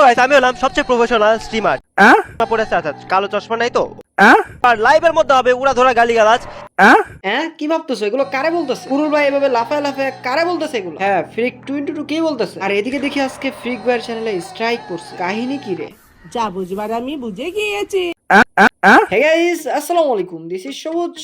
Guys আমি হলাম সবচেয়ে প্রফেশনাল স্ট্রিমার। পড়েছে আচ্ছা কালো চশমা নাই তো আর লাইভের মধ্যে হবে উড়া ধরা গালিগালাজ। হ্যাঁ কি ভাবতেছো এগুলো কারে বলতেছে? কুরুল ভাই এভাবে লাফায় লাফায় কারে বলতেছে এগুলো? হ্যাঁ ফ্রিক 22 কি বলতেছে? আর এদিকে দেখি আজকে ফ্রিক ভাইয়ের চ্যানেলে স্ট্রাইক পড়ছে, কাহিনী কি রে? যা বুঝবার আমি বুঝে গিয়েছি। হে গাইস আসসালামু আলাইকুম, দিস ইজ সবুজ।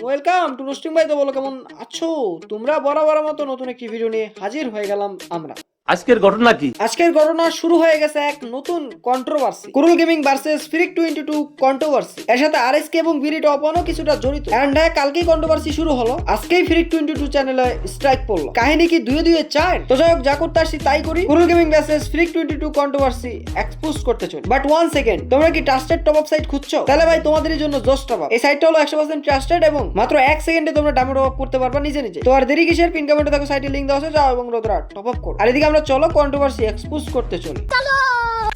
ওয়েলকাম টু রোস্টিং ভাই। তো বলো কেমন আছো তোমরা? বরাবর মতো নতুন একটি ভিডিও নিয়ে হাজির হয়ে গেলাম আমরা। আজকের ঘটনা কি? আজকের ঘটনা শুরু হয়ে গেছে এক নতুন controversy, Kurul gaming versus freak 22 controversy. এর সাথে আরএসকে এবং বিডি টপনও কিছুটা জড়িত। এন্ড হ্যাঁ কালকেই কন্ট্রোভার্সি শুরু হলো, আজকেই ফ্রিক 22 চ্যানেলে স্ট্রাইক পড়লো। কাহিনী কি দুয়ে দুয়ে চার? তো যাই হোক, যা করতে আসছি তাই করি। Kurul gaming versus freak 22 controversy expose করতে চলি। বাট ওয়ান সেকেন্ড, তোমরা কি ট্রাস্টেড টপ আপ সাইট খুঁজছো? তাহলে ভাই তোমাদের জন্য জোস টপ আপ। এই সাইটটা হলো 100% ট্রাস্টেড এবং মাত্র 1 সেকেন্ডে তোমরা ডাউনলোড টপ আপ করতে পারবা নিজে নিজে। তো আর দেরি কিসের? পিন কমেন্টে দেখো সাইটের লিংক দেওয়া আছে, যাও এবং রোদরা টপ আপ করো। আর এদিকে আমরা চলো কন্ট্রোভার্সি এক্সপোজ করতে চলি।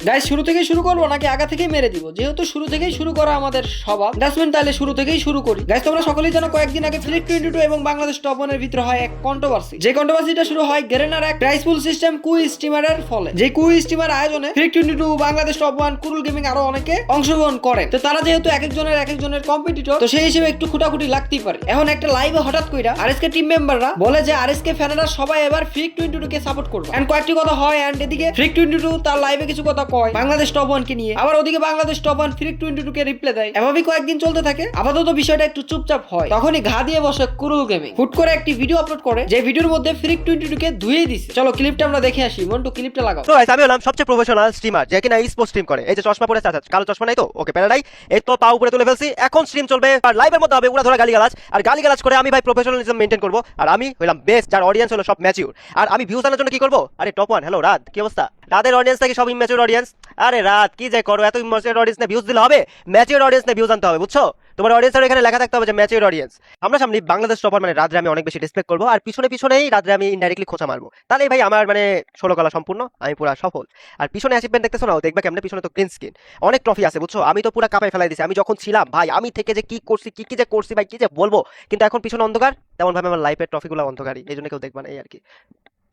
গাইস শুরু থেকেই শুরু করবো নাকি আগা থেকেই মেরে দিব? যেহেতু শুরু থেকেই শুরু করা আমাদের স্বভাব, ডাস্টবিন, তাহলে শুরু থেকেই শুরু করি। গাইস তোমরা সকলেই জানো কয়েকদিন আগে ফ্রিক 22 এবং বাংলাদেশ টপ 1 এর ভিতরে হয় এক কন্ট্রোভার্সি। যে কন্ট্রোভার্সিটা শুরু হয় গেরেনার এক প্রাইসফুল সিস্টেম কুই স্টিমারের ফলে। যে কুই স্টিমার আয়োজনে ফ্রিক 22, বাংলাদেশ টপ 1, কুরুল গেমিং আরো অনেকে অংশগ্রহণ করে। তো তারা যেহেতু এক একজনের কম্পিটিটর, তো সেই হিসেবে একটু খুঁটাখুটি লাগতেই পারে। এখন একটা লাইভে হঠাৎ কইরা আরএসকে টিম মেম্বাররা বলে যে আরএসকে ফ্যানেরা সবাই এবার ফ্রিক 22 কে সাপোর্ট করবে। এন্ড কয়েকটি কথা হয়, এন্ড এদিকে ফ্রিক 22 তার লাইভে কিছু কথা কয় বাংলাদেশ টপ 1 কে নিয়ে, আবার ওদিকে বাংলাদেশ টপ 1 ফ্রিক 22 কে রিপ্লাই দেয়। এভাবেই কয়েকদিন চলতে থাকে। আপাতত বিষয়টা একটু চুপচাপ হয়, তখনই ঘা দিয়ে বসে কুরুল গেমিং। হুট করে একটি ভিডিও আপলোড করে, যে ভিডিওর মধ্যে ফ্রিক 22 কে ধুয়ে দিছে। চলো ক্লিপটা আমরা দেখে আসি। মন্টু ক্লিপটা লাগাও। তো গাইস আমি হলাম সবচেয়ে প্রফেশনাল স্ট্রিমার যে কিনা স্পোর্টস স্ট্রিম করে। এই যে চশমা পড়েছে আচ্ছা কালো চশমা নাই তো ওকে প্যারাডাই এই তো পা উপরে তুলে ফেলছি। এখন স্ট্রিম চলবে আর লাইভের মধ্যে হবে উড়া ধরা গালিগালাজ। আর গালিগালাজ করে আমি ভাই প্রফেশনালিজম মেইনটেইন করব। আর আমি হলাম বেস্ট, যার অডিয়েন্স হলো সব ম্যাচিউর। আর আমি ভিউজ আনার জন্য কি করব? আরে টপ 1 হ্যালো রাত কি অবস্থা? রাতের অডিয়েন্স থেকে সব ইম্যাচিউর অডিয়েন্স। আরে রাত কি যে করো, এত ইম্যাচিউর অডিয়েন্স না ভিউজ দিলে হবে? ম্যাচিউর অডিয়েন্স না ভিউজ আনতে হবে, বুঝছো? তোমার অডিয়েন্সের এখানে লেখা থাকতে হবে যে ম্যাচিউর অডিয়েন্স। আমরা সামনে বাংলাদেশ টপার মানে রাত্রে আমি অনেক বেশি রেসপেক্ট করবো, আর পিছনেই রাত্রে আমি ইনডাইরেক্টলি খোঁচা মারবো। তাহলে ভাই আমার মানে 16 কলা সম্পূর্ণ, আমি পুরো সফল। আর পিছনে অ্যাচিভমেন্ট দেখতেছো না, দেখবে কেমনে পিছনে তো গ্রিন স্ক্রিন অনেক ট্রফি আছে, বুঝছো? আমি তো পুরো কাপায় ফেলাই দিছি। আমি যখন ছিলাম ভাই, আমি থেকে যে কি করছি কি যে করছি ভাই, কি যে বলবো। কিন্তু এখন পিছনে অন্ধকার, তেমন ভাবে আমার লাইফের ট্রফিগুলো অন্ধকারই, এই জন্য কেউ দেখবা না এই আর কি।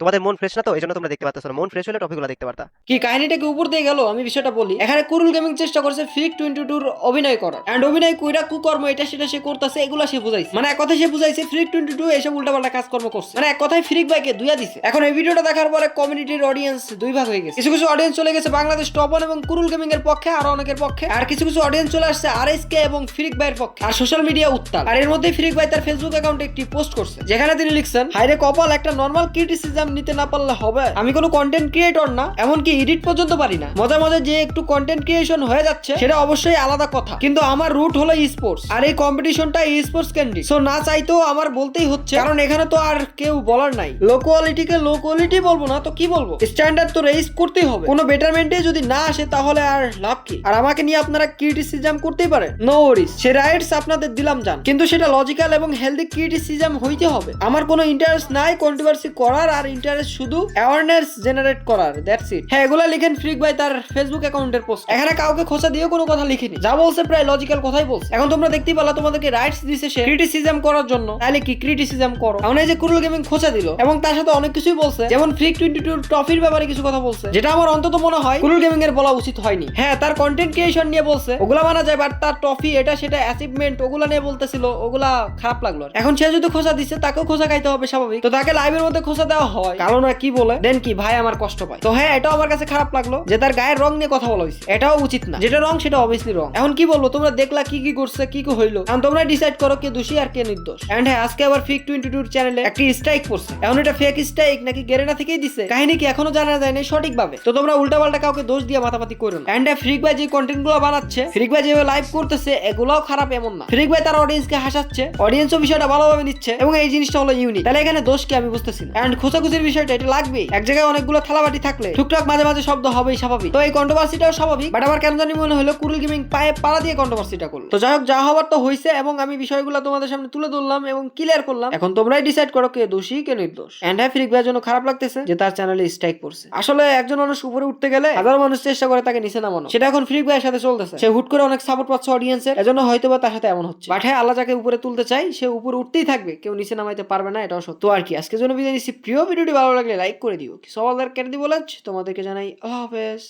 তোমাদের মন ফ্রেশ না তো, এই জন্য তোমরা দেখতে পাচ্ছ না। মন ফ্রেশ হলে ট্রফিগুলো দেখতে পারতা। কি কাহিনীটাকে উপর দিয়ে গেল, আমি বিষয়টা বলি। এখানে কুরুল গেমিং চেষ্টা করছে ফ্রিক 22 অভিনয় করার, এন্ড অভিনয় কইরা কুকর্ম এটা সেটা সে করতেছে, এগুলা সে বুঝাইছে। মানে এক কথায় সে বুঝাইছে ফ্রিক 22 এসব উল্টাপাল্টা কাজকর্ম করছে। মানে এক কথায় ফ্রিক ভাইকে দুইয়া দিছে। এখন এই ভিডিওটা দেখার পরে কমিউনিটির অডিয়েন্স দুই ভাগ হয়ে গেছে। কিছু কিছু অডিয়েন্স চলে গেছে বাংলাদেশ টপ 1 এবং কুরুল গেমিং এর পক্ষে, আর অনেকের পক্ষে। আর কিছু কিছু অডিয়েন্স চলে আসছে আরএসকে এবং ফ্রিক ভাইয়ের পক্ষে। আর সোশ্যাল মিডিয়া উত্তাল। আর এর মধ্যে ফ্রিক ভাই তার ফেসবুক অ্যাকাউন্টে একটি পোস্ট করছে, যেখানে তিনি লিখছেন, হাইরে কপাল, একটা নরমাল ক্রিটিসিজম নিতে না পারলে হবে? আমি কোনো কন্টেন্ট ক্রিয়েটর না, এমনকি এডিট পর্যন্ত পারি না। মজা মজা যে একটু কন্টেন্ট ক্রিয়েশন হয়ে যাচ্ছে সেটা অবশ্যই আলাদা কথা, কিন্তু আমার রুট হলো ই স্পোর্টস, আর এই কম্পিটিশনটা ই স্পোর্টস ক্যান্ডি। সো না চাইতেও আমার বলতেই হচ্ছে, কারণ এখানে তো আর কেউ বলার নাই। লো কোয়ালিটিকে লো কোয়ালিটি বলবো না তো কি বলবো? স্ট্যান্ডার্ড তো রেইজ করতেই হবে। কোনো বেটারমেন্টে যদি না আসে তাহলে আর লাভ কি? আর আমাকে নিয়ে আপনারা ক্রিটিসিজম করতেই পারে, নো ওয়ারিজ, সে রাইটস আপনাদের দিলাম জান, কিন্তু সেটা লজিক্যাল এবং হেলদি ক্রিটিসিজম হইতে হবে। আমার কোনো ইন্টারেস্ট নাই কন্ট্রোভার্সি করার, আর ইন্টারেস্ট শুধু অ্যাওয়ারনেস জেনারেট করার, দ্যাটস ইট। হ্যাঁ এগুলা লিখেন ফ্রিক ভাই তার ফেসবুক অ্যাকাউন্টের পোস্ট। এখানে কাউকে খোঁচা দিয়ে কোনো কথা লিখিনি, যা বলছে প্রায় লজিক্যাল কথাই বলছে। এখন তোমরা দেখতেই পারলা, তোমাদেরকে রাইটস দিছে সে ক্রিটিসিজম করার জন্য, তাহলে কি ক্রিটিসিজম করো। এখন এই যে কুরুল গেমিং খোঁচা দিল এবং তার সাথে অনেক কিছুই বলছে, যেমন ফ্রিক 22 ট্রফির ব্যাপারে কিছু কথা বলছে, যেটা আমার অন্তত মনে হয় কুরুল গেমিং এর বলা উচিত হয়নি। হ্যাঁ তার কন্টেন্ট ক্রিয়েশন নিয়ে বলছে, ওগুলা মানা যায়, বাট তার ট্রফি এটা সেটা অ্যাচিভমেন্ট ওগুলা নিয়ে বলতেছিল, ওগুলা খারাপ লাগলো। এখন সে যদি খোঁচা দিচ্ছে, তাকেও খোঁচা খাইতে হবে স্বাভাবিক। তো তাকে লাইভের মধ্যে খোঁচা দেওয়া হয়, কারণ কি বলে দেন কি ভাই আমার কষ্ট পায়। তো হ্যাঁ এটাও আমার কাছে খারাপ লাগলো যে তার গায়ের রং নিয়ে কথা বলা হয়েছে, এটাও উচিত না। যেটা রং সেটা অবভিয়াসলি রং। এখন কি বলবো, তোমরা দেখলা কি কি করছে, কি কি হইলো, এখন তোমরা ডিসাইড করো কে দোষী আর কে নির্দোষ। এন্ড হ্যাঁ আজকে আবার ফ্রিক 22 চ্যানেলে একটি স্ট্রাইক পড়ছে। এখন এটা ফেক স্ট্রাইক নাকি গেরেনা থেকেই দিছে, কাহিনী কি এখনো জানা যায় না সঠিক ভাবে। তো তোমরা উল্টাপাল্টা কাউকে দোষ দিয়ে মাথাপাতি করো না। এন্ড ফ্রিক ভাই যে কন্টেন্ট গুলো বানাচ্ছে, ফ্রিক ভাই যেভাবে লাইভ করতেছে, এগুলোও খারাপ এমন না। ফ্রিক ভাই তার অডিয়েন্সকে হাসাচ্ছে, অডিয়েন্সও বিষয়টা ভালোভাবে নিচ্ছে, এবং এই জিনিসটা হলো ইউনিক। তাহলে এখানে দোষ কি আমি বুঝতেছি না। এন্ড খোঁচাখুচির বিষয়টা এটা লাগবেই, এক জায়গায় অনেকগুলো থালাবাটি থাকলে টুকটাক মাঝে মাঝে শব্দ হবেই স্বাভাবিক। তো এই কন্ট্রোভার্সিটাও স্বাভাবিক, বাট আমার কেন জানি মনে হলো কুরুল গেমিং পায়ে পাড়া দিয়ে কন্ট্রোভার্সিটা করলো। তো যাই হোক, যা হবার তো হইছে, এবং আমি বিষয়গুলো তোমাদের সামনে তুলে ধরলাম এবং ক্লিয়ার করলাম। এখন তোমরাই ডিসাইড করো কে দোষী কে নির্দোষ। এন্ড হ্যাঁ ফ্রিক ভাইয়ের জন্য খারাপ লাগতেছে যে তার চ্যানেলে স্ট্রাইক পড়ছে। আসলে একজন মানুষ উপরে উঠতে গেলে হাজার মানুষ চেষ্টা করে তাকে নিচে নামানো, সেটা এখন ফ্রিক ভাইয়ের সাথে চলতেছে। সে হুট করে অনেক সাপোর্ট পাচ্ছে অডিয়েন্সের, এজন্য হয়তো বা তার সাথে এমন হচ্ছে। বাট হ্যাঁ আল্লাহ যাকে উপরে তুলতে চাই সে উপরে উঠতেই থাকবে, কেউ নিচে নামাইতে পারবে না, এটাও সত্য। আর কি আজকের জন্য বিদায় নিচ্ছি। প্রিয় ভিডিও ভিডিওটি ভালো লাগলে লাইক করে দিও। সবাই কেটে দিব, তোমাদেরকে জানাই আল্লাহ হাফেজ।